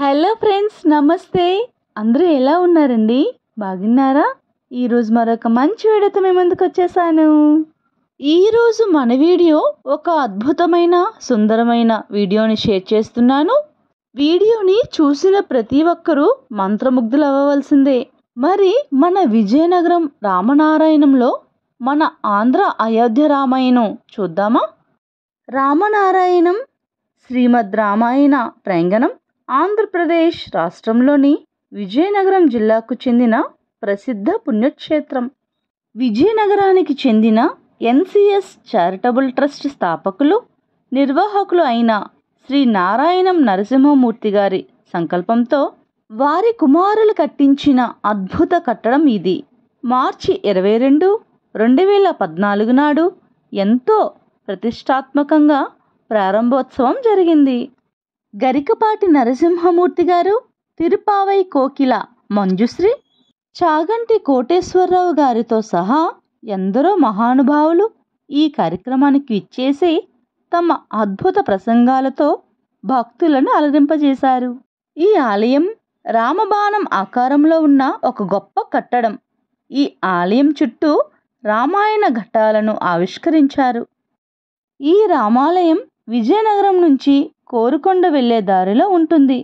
Hello friends, నమస్తే. అందరూ ఎలా ఉన్నారండి? బాగున్నారా? ఈరోజు మరొక మంచి వీడియోతో మీ ముందుకు వచ్చేసాను. ఈరోజు మన వీడియో ఒక అద్భుతమైన సుందరమైన వీడియోని షేర్ చేస్తున్నాను. వీడియోని చూసిన ప్రతి ఒక్కరూ మంత్రముగ్ధులు అవ్వవలసిందే. మరి మన విజయనగరం రామనారాయణంలో మన ఆంధ్ర అయోధ్య రామాయణం చూద్దామా? రామనారాయణం శ్రీమద్ రామాయణ ప్రాంగణం ఆంధ్రప్రదేశ్ రాష్ట్రంలోని విజయనగరం జిల్లాకు చెందిన ప్రసిద్ధ పుణ్యక్షేత్రం. విజయనగరానికి చెందిన ఎన్సిఎస్ చారిటబుల్ ట్రస్ట్ స్థాపకులు నిర్వాహకులు అయిన శ్రీ నారాయణం నరసింహమూర్తి గారి సంకల్పంతో వారి కుమారులు కట్టించిన అద్భుత కట్టడం ఇది. మార్చి 22, 2014 నాడు ఎంతో ప్రతిష్టాత్మకంగా ప్రారంభోత్సవం జరిగింది. గరికపాటి నరసింహమూర్తి గారు, తిరుపావై కోకిల మంజుశ్రీ, చాగంటి కోటేశ్వరరావు గారితో సహా ఎందరో మహానుభావులు ఈ కార్యక్రమానికి విచ్చేసి తమ అద్భుత ప్రసంగాలతో భక్తులను అలరింపజేశారు. ఈ ఆలయం రామబాణం ఆకారంలో ఉన్న ఒక గొప్ప కట్టడం. ఈ ఆలయం చుట్టూ రామాయణ ఘట్టాలను ఆవిష్కరించారు. ఈ రామాలయం విజయనగరం నుంచి కోరుకొండ వెళ్లే దారిలో ఉంటుంది.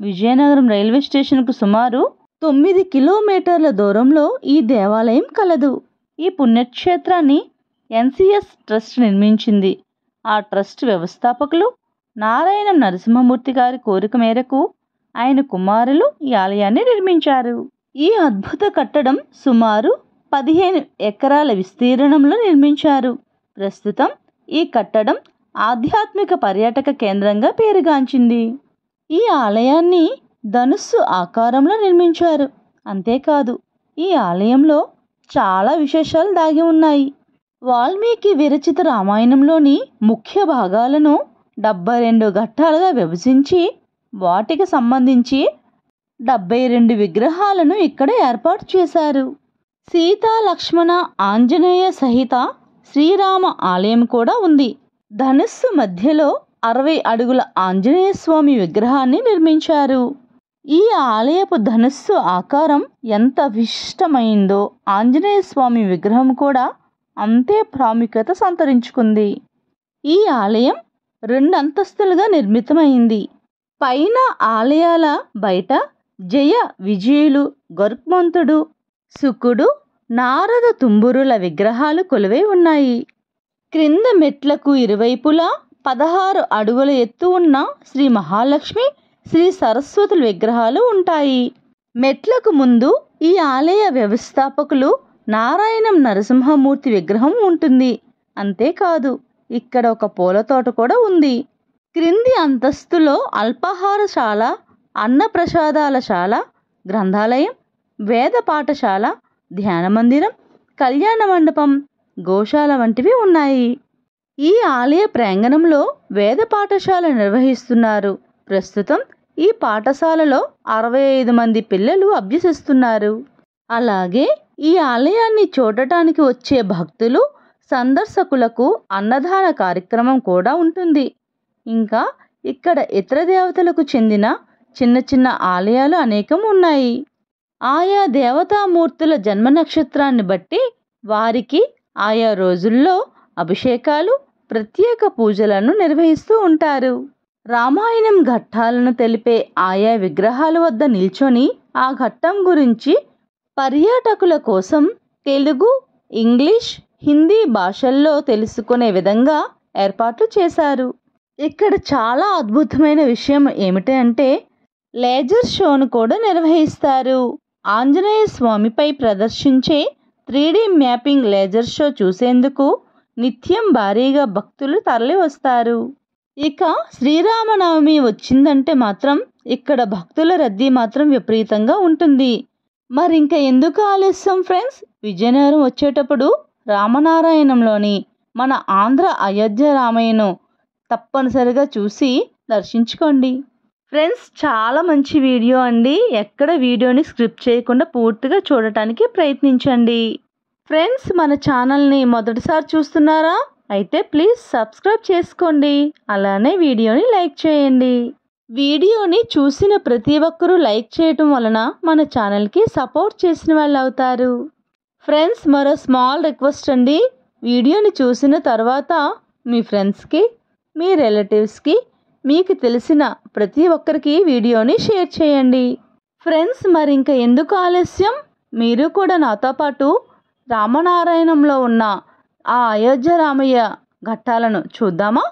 విజయనగరం రైల్వే స్టేషన్కు సుమారు 9 కిలోమీటర్ల దూరంలో ఈ దేవాలయం కలదు. ఈ పుణ్యక్షేత్రాన్ని ఎన్సిఎస్ ట్రస్ట్ నిర్మించింది. ఆ ట్రస్ట్ వ్యవస్థాపకులు నారాయణం నరసింహమూర్తి గారి కోరిక మేరకు ఆయన కుమారులు ఈ ఆలయాన్ని నిర్మించారు. ఈ అద్భుత కట్టడం సుమారు 15 ఎకరాల విస్తీర్ణంలో నిర్మించారు. ప్రస్తుతం ఈ కట్టడం ఆధ్యాత్మిక పర్యాటక కేంద్రంగా పేరుగాంచింది. ఈ ఆలయాన్ని ధనుస్సు ఆకారంలో నిర్మించారు. అంతేకాదు, ఈ ఆలయంలో చాలా విశేషాలు దాగి ఉన్నాయి. వాల్మీకి విరచిత రామాయణంలోని ముఖ్య భాగాలను 72 ఘట్టాలుగా విభజించి వాటికి సంబంధించి 72 విగ్రహాలను ఇక్కడ ఏర్పాటు చేశారు. సీతా లక్ష్మణ ఆంజనేయ సహిత శ్రీరామ ఆలయం కూడా ఉంది. ధనుస్సు మధ్యలో 60 అడుగుల ఆంజనేయ స్వామి విగ్రహాన్ని నిర్మించారు. ఈ ఆలయపు ధనుస్సు ఆకారం ఎంత విశిష్టమైందో ఆంజనేయ స్వామి విగ్రహం కూడా అంతే ప్రాముఖ్యత సంతరించుకుంది. ఈ ఆలయం 2 అంతస్తులుగా నిర్మితమైంది. పైన ఆలయాల బయట జయ విజయులు, గరుత్మంతుడు, శుకుడు, నారద తుంబురుల విగ్రహాలు కొలువై ఉన్నాయి. క్రింద మెట్లకు ఇరువైపులా 16 అడుగుల ఎత్తు ఉన్న శ్రీ మహాలక్ష్మి, శ్రీ సరస్వతుల విగ్రహాలు ఉంటాయి. మెట్లకు ముందు ఈ ఆలయ వ్యవస్థాపకులు నారాయణం నరసింహమూర్తి విగ్రహం ఉంటుంది. అంతేకాదు, ఇక్కడ ఒక పూల తోట కూడా ఉంది. క్రింది అంతస్తులో అల్పాహారశాల, అన్నప్రసాదాలశాల, గ్రంథాలయం, వేద పాఠశాల, ధ్యాన మందిరం, కళ్యాణ మండపం, గోశాల వంటివి ఉన్నాయి. ఈ ఆలయ ప్రాంగణంలో వేద పాఠశాల నిర్వహిస్తున్నారు. ప్రస్తుతం ఈ పాఠశాలలో 65 మంది పిల్లలు అభ్యసిస్తున్నారు. అలాగే ఈ ఆలయాన్ని చూడటానికి వచ్చే భక్తులు, సందర్శకులకు అన్నదాన కార్యక్రమం కూడా ఉంటుంది. ఇంకా ఇక్కడ ఇతర దేవతలకు చెందిన చిన్న చిన్న ఆలయాలు అనేకం ఉన్నాయి. ఆయా దేవతామూర్తుల జన్మ నక్షత్రాన్ని బట్టి వారికి ఆయా రోజుల్లో అభిషేకాలు, ప్రత్యేక పూజలను నిర్వహిస్తూ ఉంటారు. రామాయణం ఘట్టాలను తెలిపే ఆయా విగ్రహాల వద్ద నిల్చొని ఆ ఘట్టం గురించి పర్యాటకుల కోసం తెలుగు, ఇంగ్లీష్, హిందీ భాషల్లో తెలుసుకునే విధంగా ఏర్పాట్లు చేశారు. ఇక్కడ చాలా అద్భుతమైన విషయం ఏమిటంటే లేజర్ షోను కూడా నిర్వహిస్తారు. ఆంజనేయ స్వామిపై ప్రదర్శించే 3D మ్యాపింగ్ లేజర్ షో చూసేందుకు నిత్యం భారీగా భక్తులు తరలి వస్తారు. ఇక శ్రీరామనవమి వచ్చిందంటే మాత్రం ఇక్కడ భక్తుల రద్దీ మాత్రం విపరీతంగా ఉంటుంది. మరింక ఎందుకు ఆలస్యం ఫ్రెండ్స్, విజయనగరం వచ్చేటప్పుడు రామనారాయణంలోని మన ఆంధ్ర అయోధ్య రామాయణం తప్పనిసరిగా చూసి దర్శించుకోండి. ఫ్రెండ్స్, చాలా మంచి వీడియో అండి. ఎక్కడ వీడియోని స్క్రిప్ట్ చేయకుండా పూర్తిగా చూడటానికి ప్రయత్నించండి. ఫ్రెండ్స్, మన ఛానల్ని మొదటిసారి చూస్తున్నారా? అయితే ప్లీజ్ సబ్స్క్రైబ్ చేసుకోండి. అలానే వీడియోని లైక్ చేయండి. వీడియోని చూసిన ప్రతి ఒక్కరూ లైక్ చేయటం వలన మన ఛానల్కి సపోర్ట్ చేసిన వాళ్ళు అవుతారు. ఫ్రెండ్స్, మరో స్మాల్ రిక్వెస్ట్ అండి. వీడియోని చూసిన తర్వాత మీ ఫ్రెండ్స్కి, మీ రిలేటివ్స్కి, మీకు తెలిసిన ప్రతి ఒక్కరికి వీడియోని షేర్ చేయండి. ఫ్రెండ్స్, మరి ఇంకా ఎందుకు ఆలస్యం, మీరు కూడా నాతో పాటు రామనారాయణంలో ఉన్న ఆ అయోధ్య రామయ్య ఘట్టాలను చూద్దామా?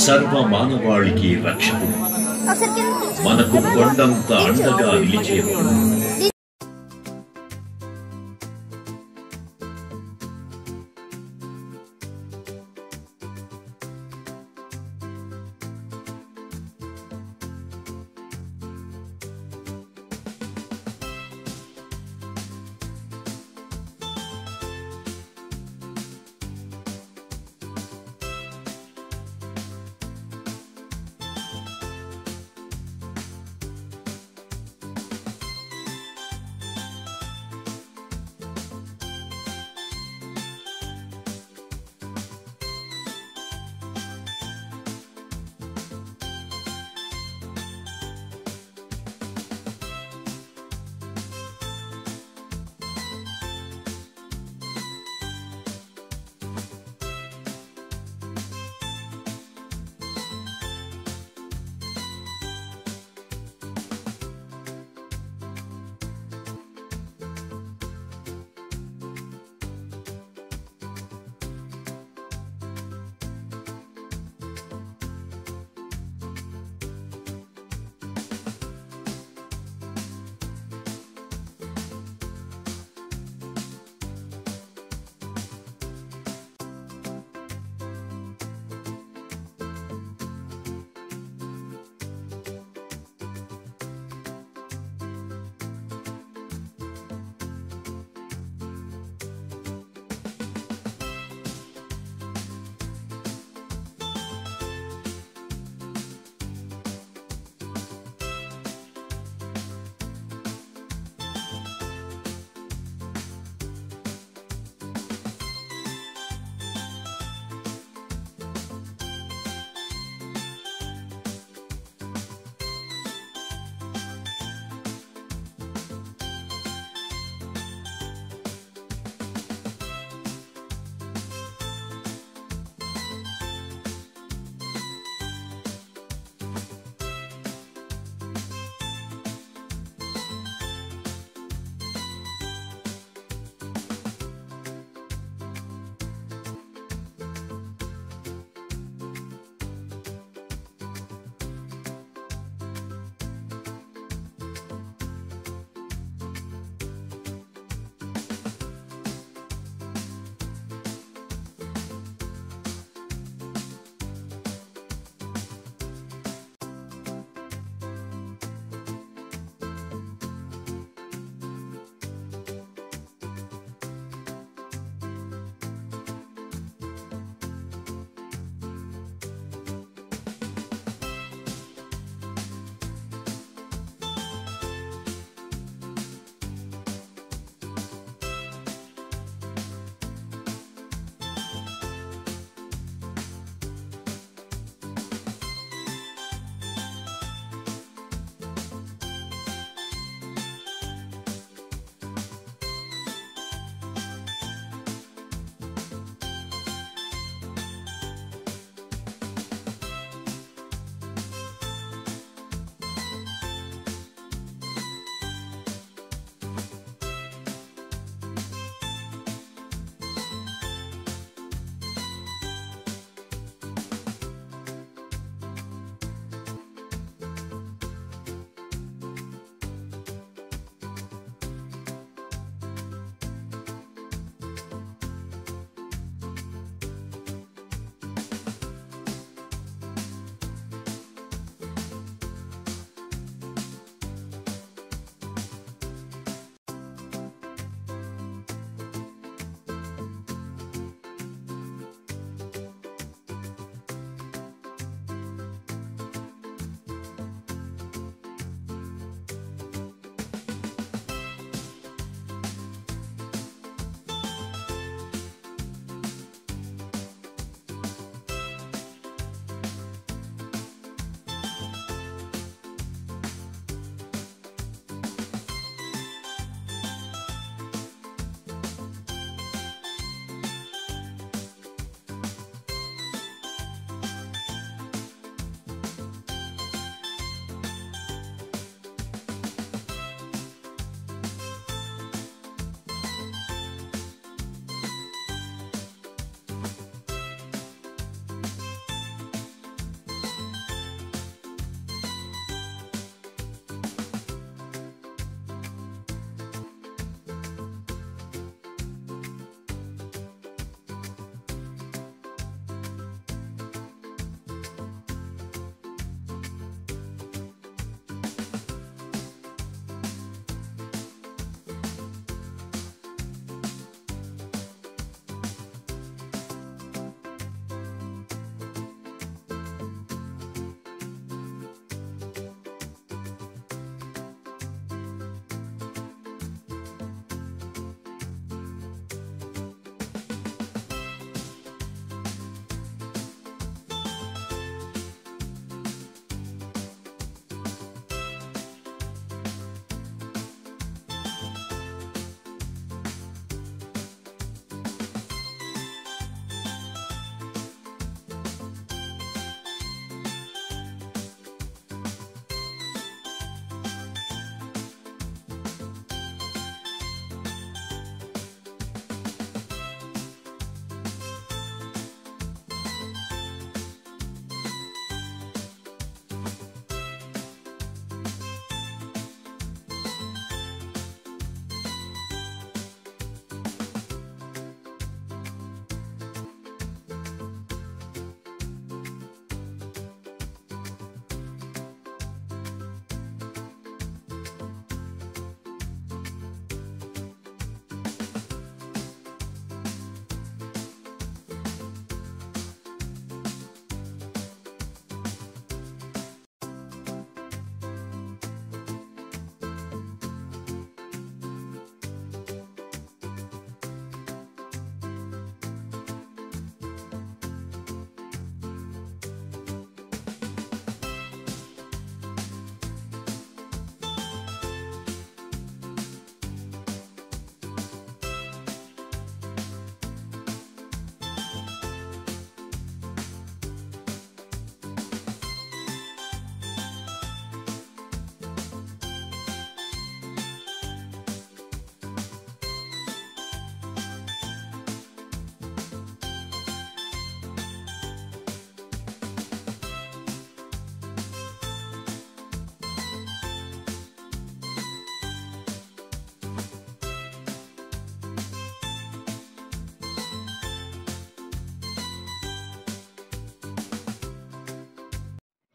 సర్వ మానవాళికి రక్షకుడు, మనకు కొండంత అండగా నిలిచేవాడు.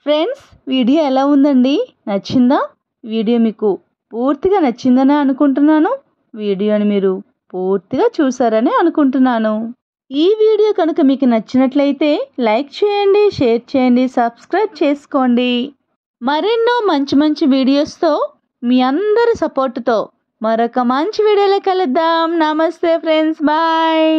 ఫ్రెండ్స్, వీడియో ఎలా ఉందండి? నచ్చిందా? వీడియో మీకు పూర్తిగా నచ్చిందని అనుకుంటున్నాను. వీడియోని మీరు పూర్తిగా చూసారని అనుకుంటున్నాను. ఈ వీడియో కనుక మీకు నచ్చినట్లయితే లైక్ చేయండి, షేర్ చేయండి, సబ్స్క్రైబ్ చేసుకోండి. మరెన్నో మంచి మంచి వీడియోస్తో మీ అందరి సపోర్టుతో మరొక మంచి వీడియోలో కలుద్దాం. నమస్తే ఫ్రెండ్స్, బాయ్.